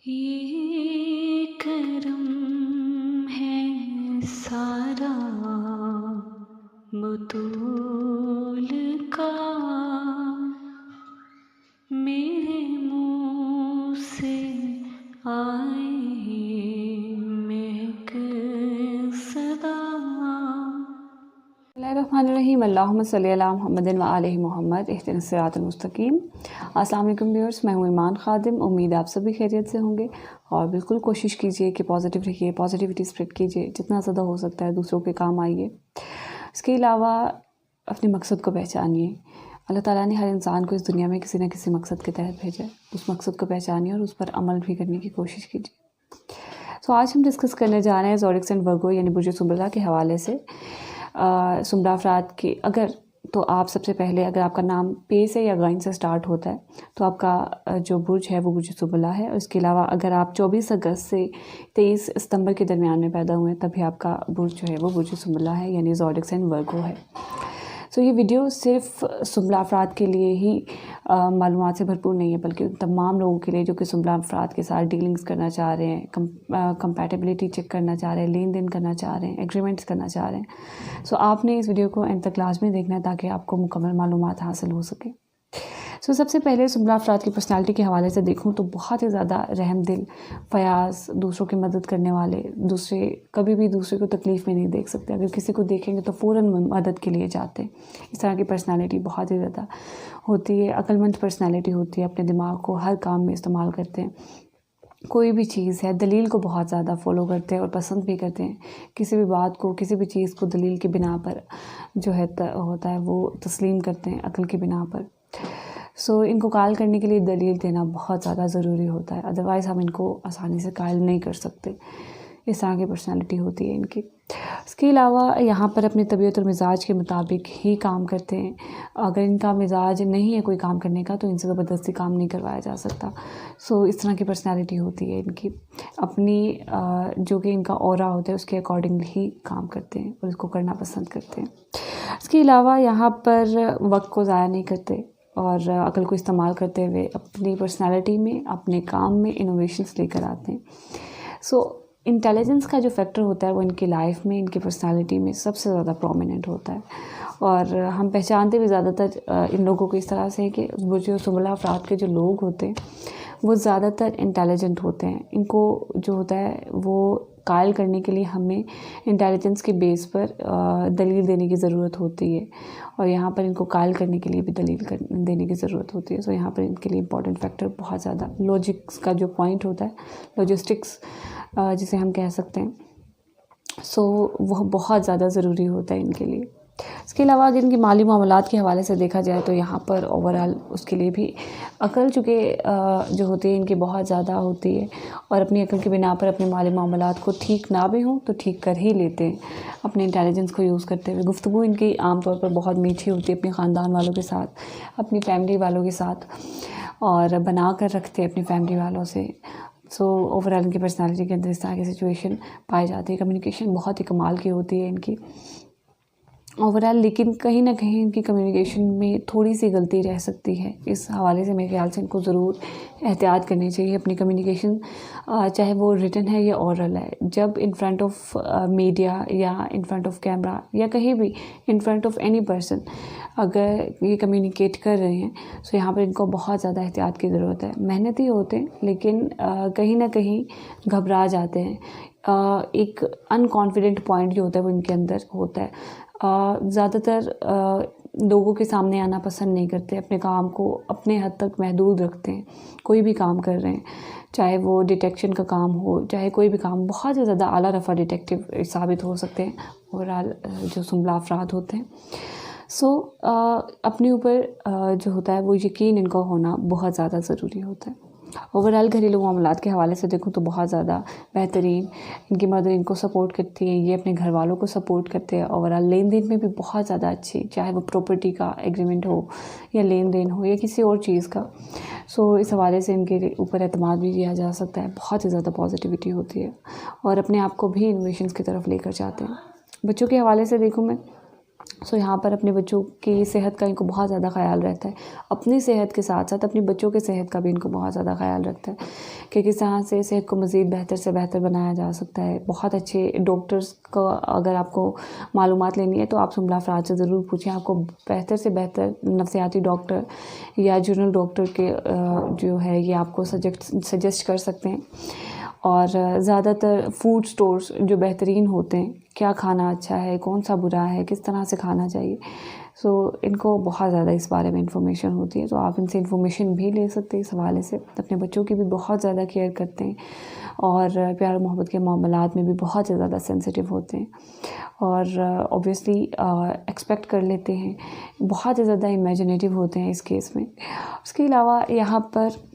ये करम है सारा बतूल का, मेरे मुँह से आए महक सदा। बिस्मिल्लाहिर्रहमानिर्रहीम, अल्लाहुम्मा सल्ली अला मुहम्मदिन व आलिहि मुहम्मद, इहदिनस सिरातल मुस्तकीम। अस्सलाम वालेकुम व्यूअर्स, मैं हूँ ईमान खादिम। उम्मीद आप सभी खैरियत से होंगे और बिल्कुल कोशिश कीजिए कि पॉजिटिव रहिए, पॉजिटिविटी स्प्रेड कीजिए, जितना ज़्यादा हो सकता है दूसरों के काम आइए। इसके अलावा अपने मकसद को पहचानिए। अल्लाह ताला ने हर इंसान को इस दुनिया में किसी न किसी मकसद के तहत भेजा है। उस मकसद को पहचानिए और उस पर अमल भी करने की कोशिश कीजिए। तो आज हम डिस्कस करने जा रहे हैं ज़ोडिएक एंड वर्गो यानी बुर्ज सुंबला के हवाले से। सुंबला अफराद की अगर तो आप सबसे पहले अगर आपका नाम पे से या गाइन से स्टार्ट होता है तो आपका जो बुर्ज है वो बुर्ज सुंबला है। और इसके अलावा अगर आप 24 अगस्त से 23 सितंबर के दरमियान में पैदा हुए हैं तभी आपका बुर्ज जो है वो बुर्ज सुंबला है यानी ज़ोडिएक एंड वर्गो है। सो ये वीडियो सिर्फ सुंबला अफराद के लिए ही मालूमात से भरपूर नहीं है, बल्कि तमाम लोगों के लिए जो कि सुंबला अफराद के साथ डीलिंग्स करना चाह रहे हैं, कंपैटिबिलिटी चेक करना चाह रहे हैं, लेन देन करना चाह रहे हैं, एग्रीमेंट्स करना चाह रहे हैं। सो आपने इस वीडियो को एंड तक क्लास में देखना है ताकि आपको मुकम्मल मालूमात हासिल हो सके। सो सबसे पहले सुंबला अफराद की पर्सनालिटी के हवाले से देखूँ तो बहुत ही ज़्यादा रहमदिल, फयाज, दूसरों की मदद करने वाले, कभी भी दूसरे को तकलीफ़ में नहीं देख सकते। अगर किसी को देखेंगे तो फ़ौरन मदद के लिए जाते हैं। इस तरह की पर्सनालिटी बहुत ही ज़्यादा होती है। अक्लमंद पर्सनालिटी होती है, अपने दिमाग को हर काम में इस्तेमाल करते हैं। कोई भी चीज़ है दलील को बहुत ज़्यादा फॉलो करते हैं और पसंद भी करते हैं। किसी भी बात को, किसी भी चीज़ को दलील के बिना पर जो है होता है वो तस्लीम करते हैं, अक्ल के बिना पर। सो इनको कायल करने के लिए दलील देना बहुत ज़्यादा ज़रूरी होता है, अदरवाइज़ हम इनको आसानी से कायल नहीं कर सकते। इस तरह की पर्सनालिटी होती है इनकी। इसके अलावा यहाँ पर अपनी तबीयत और मिजाज के मुताबिक ही काम करते हैं। अगर इनका मिजाज नहीं है कोई काम करने का तो इनसे ज़बरदस्ती काम नहीं करवाया जा सकता। सो इस तरह की पर्सनालिटी होती है इनकी। अपनी जो कि इनका ऑरा होता है उसके अकॉर्डिंग ही काम करते हैं और इसको करना पसंद करते हैं। इसके अलावा यहाँ पर वक्त को ज़ाया नहीं करते और अक्ल को इस्तेमाल करते हुए अपनी पर्सनालिटी में, अपने काम में इनोवेशंस लेकर आते हैं। सो इंटेलिजेंस का जो फैक्टर होता है वो इनकी लाइफ में, इनकी पर्सनालिटी में सबसे ज़्यादा प्रोमिनेंट होता है। और हम पहचानते भी ज़्यादातर इन लोगों को इस तरह से है कि बुर्ज सुंबला अफराद के जो लोग होते हैं वो ज़्यादातर इंटेलिजेंट होते हैं। इनको जो होता है वो कायल करने के लिए हमें इंटेलिजेंस के बेस पर दलील देने की ज़रूरत होती है और यहाँ पर इनको कायल करने के लिए भी दलील देने की ज़रूरत होती है। सो यहाँ पर इनके लिए इंपॉर्टेंट फैक्टर बहुत ज़्यादा लॉजिक्स का जो पॉइंट होता है, लॉजिस्टिक्स जिसे हम कह सकते हैं, सो वह बहुत ज़्यादा ज़रूरी होता है इनके लिए। इसके अलावा अगर इनकी माली मामलात के हवाले से देखा जाए तो यहाँ पर ओवरऑल उसके लिए भी अकल चूँकि जो होती है इनकी बहुत ज़्यादा होती है और अपनी अकल के बिना पर अपने माली मामलात को ठीक ना भी हों तो ठीक कर ही लेते हैं अपने इंटेलिजेंस को यूज़ करते हुए। गुफ्तगू इनकी आमतौर पर बहुत मीठी होती है अपने ख़ानदान वालों के साथ, अपनी फैमिली वालों के साथ, और बना कर रखते हैं अपनी फैमिली वालों से। सो ओवरऑल इनकी पर्सनालिटी के अंदर इस तरह की सिचुएशन पाई जाती है। कम्युनिकेशन बहुत ही कमाल की होती है इनकी ओवरऑल, लेकिन कहीं ना कहीं इनकी कम्युनिकेशन में थोड़ी सी गलती रह सकती है। इस हवाले से मेरे ख्याल से इनको ज़रूर एहतियात करनी चाहिए अपनी कम्युनिकेशन, चाहे वो रिटन है या ओरल है। जब इन फ्रंट ऑफ मीडिया या इन फ्रंट ऑफ कैमरा या कहीं भी in front of any person अगर ये कम्युनिकेट कर रहे हैं तो यहाँ पर इनको बहुत ज़्यादा एहतियात की ज़रूरत है। मेहनती होते हैं लेकिन कहीं ना कहीं घबरा जाते हैं। एक अनकॉन्फिडेंट पॉइंट जो होता है वो इनके अंदर होता है। ज़्यादातर लोगों के सामने आना पसंद नहीं करते, अपने काम को अपने हद तक महदूद रखते हैं। कोई भी काम कर रहे हैं, चाहे वो डिटेक्शन का काम हो, चाहे कोई भी काम, बहुत ही ज़्यादा आला रफ़ा डिटेक्टिव साबित हो सकते हैं ओवरऑल जो सुंबला अफराद होते हैं। सो अपने ऊपर जो होता है वो यकीन इनका होना बहुत ज़्यादा ज़रूरी होता है। ओवरऑल घरेलू मामलात के हवाले से देखूँ तो बहुत ज़्यादा बेहतरीन, इनकी मदर इनको सपोर्ट करती है, ये अपने घर वालों को सपोर्ट करते हैं। ओवरऑल लेन देन में भी बहुत ज़्यादा अच्छी, चाहे वो प्रॉपर्टी का एग्रीमेंट हो या लेन देन हो या किसी और चीज़ का। सो इस हवाले से इनके ऊपर एतमाद भी किया जा सकता है। बहुत ही ज़्यादा पॉजिटिविटी होती है और अपने आप को भी इनोवेशंस की तरफ लेकर जाते हैं। बच्चों के हवाले से देखूँ मैं सो यहाँ पर अपने बच्चों की सेहत का इनको बहुत ज़्यादा ख़्याल रहता है। अपनी सेहत के साथ साथ अपने बच्चों की सेहत का भी इनको बहुत ज़्यादा ख़्याल रखता है कि किस तरह से सेहत को मज़ीद बेहतर से बेहतर बनाया जा सकता है। बहुत अच्छे डॉक्टर्स को अगर आपको मालूमात लेनी है तो आप सुम्बला अफराद से ज़रूर पूछें। आपको बेहतर से बेहतर नफ्सियाती डॉक्टर या जनरल डॉक्टर के जो है ये आपको सजेस्ट कर सकते हैं। और ज़्यादातर फूड स्टोर्स जो बेहतरीन होते हैं, क्या खाना अच्छा है, कौन सा बुरा है, किस तरह से खाना चाहिए, सो इनको बहुत ज़्यादा इस बारे में इंफॉर्मेशन होती है। तो आप इनसे इंफॉर्मेशन भी ले सकते हैं इस हवाले से। अपने बच्चों की भी बहुत ज़्यादा केयर करते हैं और प्यार मोहब्बत के मामलात में भी बहुत ज़्यादा सेंसिटिव होते हैं और ऑब्वियसली एक्सपेक्ट कर लेते हैं, बहुत ही ज़्यादा इमेजिनेटिव होते हैं इस केस में। उसके अलावा यहाँ पर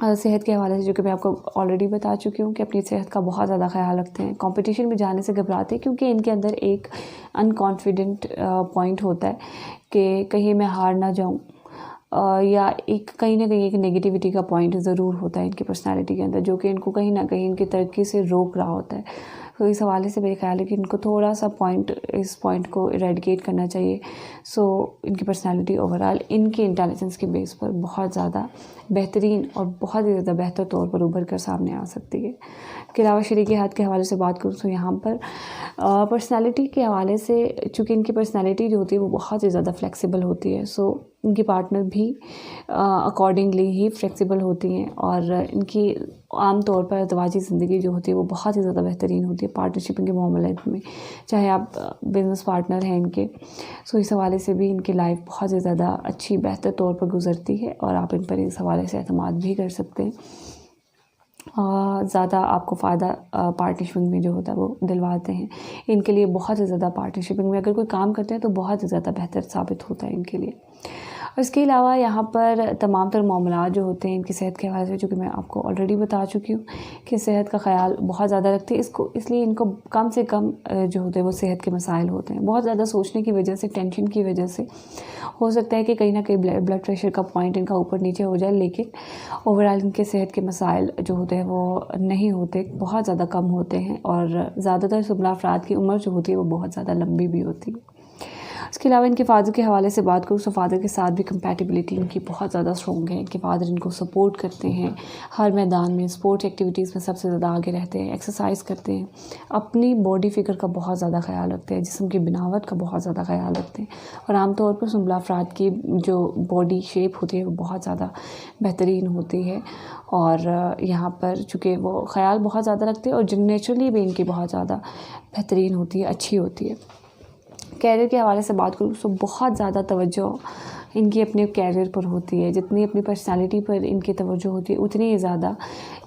सेहत के हवाले से जो कि मैं आपको ऑलरेडी बता चुकी हूँ कि अपनी सेहत का बहुत ज़्यादा ख़्याल रखते हैं। कंपटीशन में जाने से घबराते हैं क्योंकि इनके अंदर एक अनकॉन्फिडेंट पॉइंट होता है कि कहीं मैं हार ना जाऊँ या एक कहीं ना कहीं एक नेगेटिविटी का पॉइंट ज़रूर होता है इनकी पर्सनालिटी के अंदर, जो कि इनको कहीं ना कहीं इनकी तरक्की से रोक रहा होता है। तो इस हवाले से मेरे ख्याल है कि इनको थोड़ा सा इस पॉइंट को इरेडिकेट करना चाहिए। सो इनकी पर्सनालिटी ओवरऑल इनकी इंटेलिजेंस के बेस पर बहुत ज़्यादा बेहतरीन और बहुत ही ज़्यादा बेहतर तौर पर उभर कर सामने आ सकती है। इसके अलावा शरीकी हाथ के हवाले से बात करूँ तो यहाँ पर पर्सनालिटी के हवाले से चूँकि इनकी पर्सनालिटी जो होती है वो बहुत ही ज़्यादा फ्लेक्सिबल होती है, सो इनकी पार्टनर भी अकॉर्डिंगली ही फ्लेक्सिबल होती हैं और इनकी आम तौर पर अज़वाजी ज़िंदगी जो होती है वो बहुत ही ज़्यादा बेहतरीन होती है पार्टनरशिप के मामले में, चाहे आप बिज़नेस पार्टनर हैं इनके। सो इस हवाले से भी इनकी लाइफ बहुत ही ज़्यादा अच्छी बेहतर तौर पर गुजरती है और आप इन पर इस हवाले से एतमाद भी कर सकते हैं। ज़्यादा आपको फ़ायदा पार्टनरशिपिंग में जो होता है वो दिलवाते हैं। इनके लिए बहुत ही ज़्यादा पार्टनरशिपिंग में अगर कोई काम करते हैं तो बहुत ही ज़्यादा बेहतर साबित होता है इनके लिए। और इसके अलावा यहाँ पर तमाम तर मामलात जो होते हैं इनकी सेहत के हवाले से, जो कि मैं आपको ऑलरेडी बता चुकी हूँ कि सेहत का ख़्याल बहुत ज़्यादा रखती है इसलिए इनको कम से कम जो होते हैं वो सेहत के मसाइल होते हैं। बहुत ज़्यादा सोचने की वजह से, टेंशन की वजह से हो सकता है कि कहीं ना कहीं ब्लड प्रेशर का पॉइंट इनका ऊपर नीचे हो जाए, लेकिन ओवरऑल इनके सेहत के मसाइल जो होते हैं वो नहीं होते, बहुत ज़्यादा कम होते हैं और ज़्यादातर सुबला अफराद की उम्र जो होती है वो बहुत ज़्यादा लंबी भी होती है। इसके अलावा इनके फ़ादर के हवाले से बात करूँ तो फ़ादर के साथ भी कंपैटिबिलिटी इनकी बहुत ज़्यादा स्ट्रॉन्ग है। इनके फ़ादर इनको सपोर्ट करते हैं हर मैदान में, स्पोर्ट्स एक्टिविटीज़ में सबसे ज़्यादा आगे रहते हैं, एक्सरसाइज करते हैं, अपनी बॉडी फिगर का बहुत ज़्यादा ख्याल रखते हैं, जिस्म की बनावट का बहुत ज़्यादा ख्याल रखते हैं और आमतौर पर सुंबला अफराद की जो बॉडी शेप होती है वो बहुत ज़्यादा बेहतरीन होती है और यहाँ पर चूँकि वो ख्याल बहुत ज़्यादा रखते हैं और नेचुरली भी इनकी बहुत ज़्यादा बेहतरीन होती है, अच्छी होती है। कैरियर के हवाले से बात करूँ तो बहुत ज़्यादा तवज्जो इनकी अपने कैरियर पर होती है। जितनी अपनी पर्सनालिटी पर इनकी तवज्जो होती है उतनी ही ज़्यादा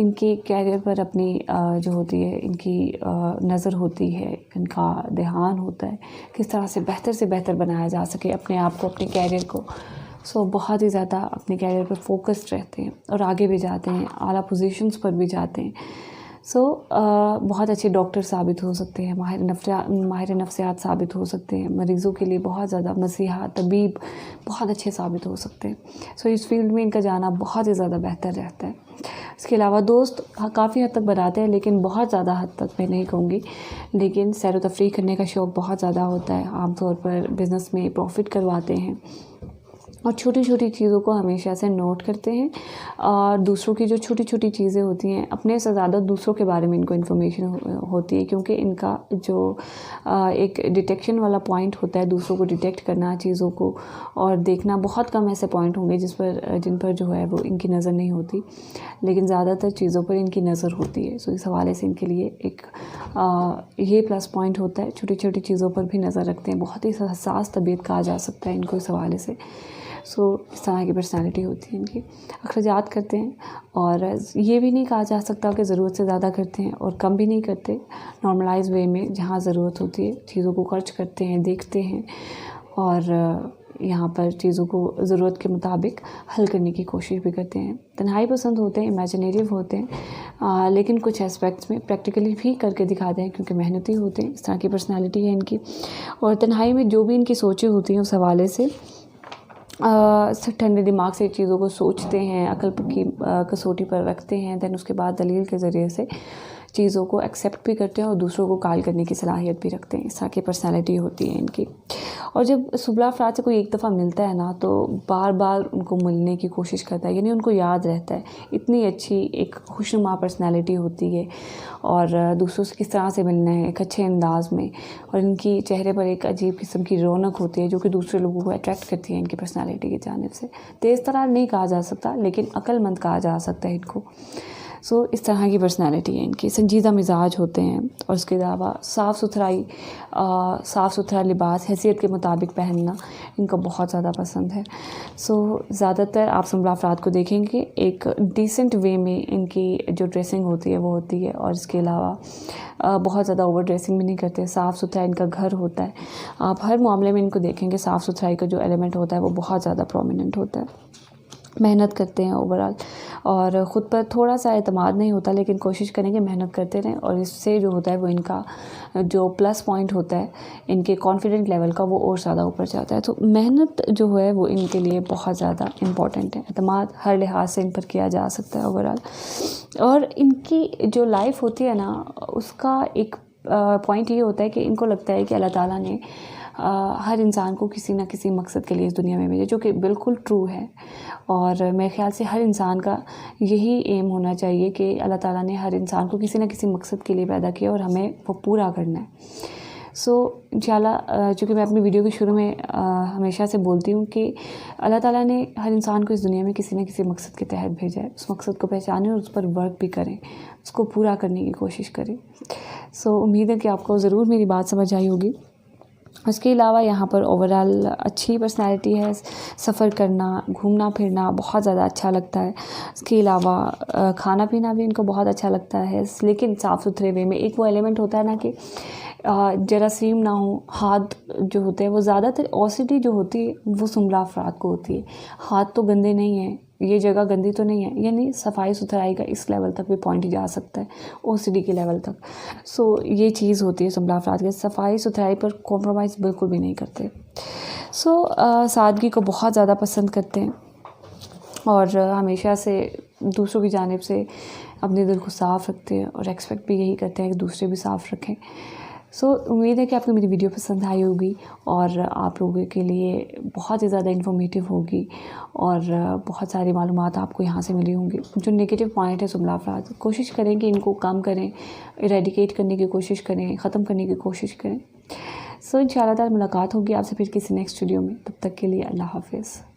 इनके कैरियर पर अपनी जो होती है इनकी नज़र होती है, इनका ध्यान होता है किस तरह से बेहतर बनाया जा सके अपने आप को, अपने कैरियर को। सो बहुत ही ज़्यादा अपने कैरियर पर फोकस्ड रहते हैं और आगे भी जाते हैं, आला पोजीशंस पर भी जाते हैं। सो बहुत अच्छे डॉक्टर साबित हो सकते हैं, माहिर नफ्सियात साबित हो सकते हैं, मरीज़ों के लिए बहुत ज़्यादा मसीहा तबीब बहुत अच्छे साबित हो सकते हैं। सो इस फील्ड में इनका जाना बहुत ही ज़्यादा बेहतर रहता है। इसके अलावा दोस्त काफ़ी हद तक बनाते हैं, लेकिन बहुत ज़्यादा हद तक मैं नहीं कहूँगी, लेकिन सैर व तफरीह करने का शौक़ बहुत ज़्यादा होता है। आमतौर पर बिज़नेस में प्रॉफिट करवाते हैं और छोटी छोटी चीज़ों को हमेशा से नोट करते हैं और दूसरों की जो छोटी छोटी चीज़ें होती हैं अपने से ज़्यादा दूसरों के बारे में इनको इन्फॉर्मेशन होती है, क्योंकि इनका जो एक डिटेक्शन वाला पॉइंट होता है, दूसरों को डिटेक्ट करना, चीज़ों को और देखना, बहुत कम ऐसे पॉइंट होंगे जिन पर जो है वो इनकी नज़र नहीं होती, लेकिन ज़्यादातर चीज़ों पर इनकी नज़र होती है। सो इस हवाले से इनके लिए एक ये प्लस पॉइंट होता है, छोटी छोटी चीज़ों पर भी नज़र रखते हैं, बहुत ही हसास तबीयत कहा जा सकता है इनको इस हवाले से। सो इस तरह की पर्सनालिटी होती है इनकी। अखराजात करते हैं और ये भी नहीं कहा जा सकता कि ज़रूरत से ज़्यादा करते हैं और कम भी नहीं करते, नॉर्मलाइज वे में जहाँ ज़रूरत होती है चीज़ों को खर्च करते हैं, देखते हैं और यहाँ पर चीज़ों को ज़रूरत के मुताबिक हल करने की कोशिश भी करते हैं। तन्हाई पसंद होते हैं, इमेजिनेटिव होते हैं, लेकिन कुछ एस्पेक्ट्स में प्रैक्टिकली भी करके दिखाते हैं क्योंकि मेहनती होते हैं। इस तरह की पर्सनालिटी है इनकी और तन्हाई में जो भी इनकी सोचें होती हैं उस हवाले से ठंडे दिमाग से चीज़ों को सोचते हैं, अकल की कसौटी पर रखते हैं, दैन उसके बाद दलील के ज़रिए से चीज़ों को एक्सेप्ट भी करते हैं और दूसरों को कायल करने की सलाहियत भी रखते हैं। इस तरह की पर्सनैलिटी होती है इनकी। और जब सुबला अफराद से कोई एक दफ़ा मिलता है ना, तो बार बार उनको मिलने की कोशिश करता है, यानी उनको याद रहता है। इतनी अच्छी एक खुशनुमा पर्सनैलिटी होती है और दूसरों से किस तरह से मिलना है एक अच्छे अंदाज में, और इनकी चेहरे पर एक अजीब किस्म की रौनक होती है जो कि दूसरे लोगों को अट्रैक्ट करती है इनकी पर्सनैलिटी की जानिब से। तेज़ तर्रार नहीं कहा जा सकता, लेकिन अक्लमंद कहा जा सकता है इनको। सो इस तरह की पर्सनैलिटी है इनकी। संजीदा मिजाज होते हैं और उसके अलावा साफ़ सुथरा लिबास हैसियत के मुताबिक पहनना इनको बहुत ज़्यादा पसंद है। सो ज़्यादातर आप सुंबला अफराद को देखेंगे एक डिसेंट वे में इनकी जो ड्रेसिंग होती है वो होती है, और इसके अलावा बहुत ज़्यादा ओवर ड्रेसिंग भी नहीं करते। साफ़ सुथरा इनका घर होता है। आप हर मामले में इनको देखेंगे साफ़ सुथराई का जो एलिमेंट होता है वो बहुत ज़्यादा प्रोमिनेंट होता है। मेहनत करते हैं ओवरऑल, और ख़ुद पर थोड़ा सा एतमाद नहीं होता, लेकिन कोशिश करेंगे मेहनत करते रहें, और इससे जो होता है वो इनका जो प्लस पॉइंट होता है इनके कॉन्फिडेंट लेवल का वो और ज़्यादा ऊपर जाता है। तो मेहनत जो है वो इनके लिए बहुत ज़्यादा इम्पॉर्टेंट है। एतमाद हर लिहाज से इन पर किया जा सकता है ओवरऑल। और इनकी जो लाइफ होती है ना, उसका एक पॉइंट ये होता है कि इनको लगता है कि अल्लाह ताला ने हर इंसान को किसी न किसी मकसद के लिए इस दुनिया में भेजा, जो कि बिल्कुल ट्रू है। और मेरे ख्याल से हर इंसान का यही एम होना चाहिए कि अल्लाह ताला ने हर इंसान को किसी न किसी मकसद के लिए पैदा किया और हमें वो पूरा करना है। सो इंशाल्लाह, चूँकि मैं अपनी वीडियो के शुरू में हमेशा से बोलती हूँ कि अल्लाह ताला ने हर इंसान को इस दुनिया में किसी न किसी मकसद के तहत भेजा है। उस मकसद को पहचानें और उस पर वर्क भी करें, उसको पूरा करने की कोशिश करें। सो उम्मीद है कि आपको ज़रूर मेरी बात समझ आई होगी। उसके अलावा यहाँ पर ओवरऑल अच्छी पर्सनैलिटी है। सफ़र करना, घूमना फिरना बहुत ज़्यादा अच्छा लगता है। इसके अलावा खाना पीना भी इनको बहुत अच्छा लगता है, लेकिन साफ़ सुथरे वे में। एक वो एलिमेंट होता है ना कि जरासीम ना हो, हाथ जो होते हैं वो ज़्यादातर ओसिडी जो होती है वो सुंबला अफराद को होती है। हाथ तो गंदे नहीं हैं, ये जगह गंदी तो नहीं है, यानी सफाई सुथराई का इस लेवल तक भी पॉइंट जा सकता है, ओसीडी के लेवल तक। सो ये चीज़ होती है सुंबला अफराद के, सफाई सुथराई पर कॉम्प्रोमाइज़ बिल्कुल भी नहीं करते। सो सादगी को बहुत ज़्यादा पसंद करते हैं और हमेशा से दूसरों की जानिब से अपने दिल को साफ़ रखते हैं और एक्सपेक्ट भी यही करते हैं कि दूसरे भी साफ़ रखें। सो उम्मीद है कि आपको मेरी वीडियो पसंद आई होगी और आप लोगों के लिए बहुत ही ज़्यादा इन्फॉर्मेटिव होगी, और बहुत सारी मालूमात आपको यहाँ से मिली होंगी। जो नेगेटिव पॉइंट है सुंबला अफराद, कोशिश करें कि इनको कम करें, इरेडिकेट करने की कोशिश करें, ख़त्म करने की कोशिश करें। सो इंशाअल्लाह ताला मुलाकात होगी आपसे फिर किसी नेक्स्ट वीडियो में। तब तक के लिए अल्लाह हाफ़िज़।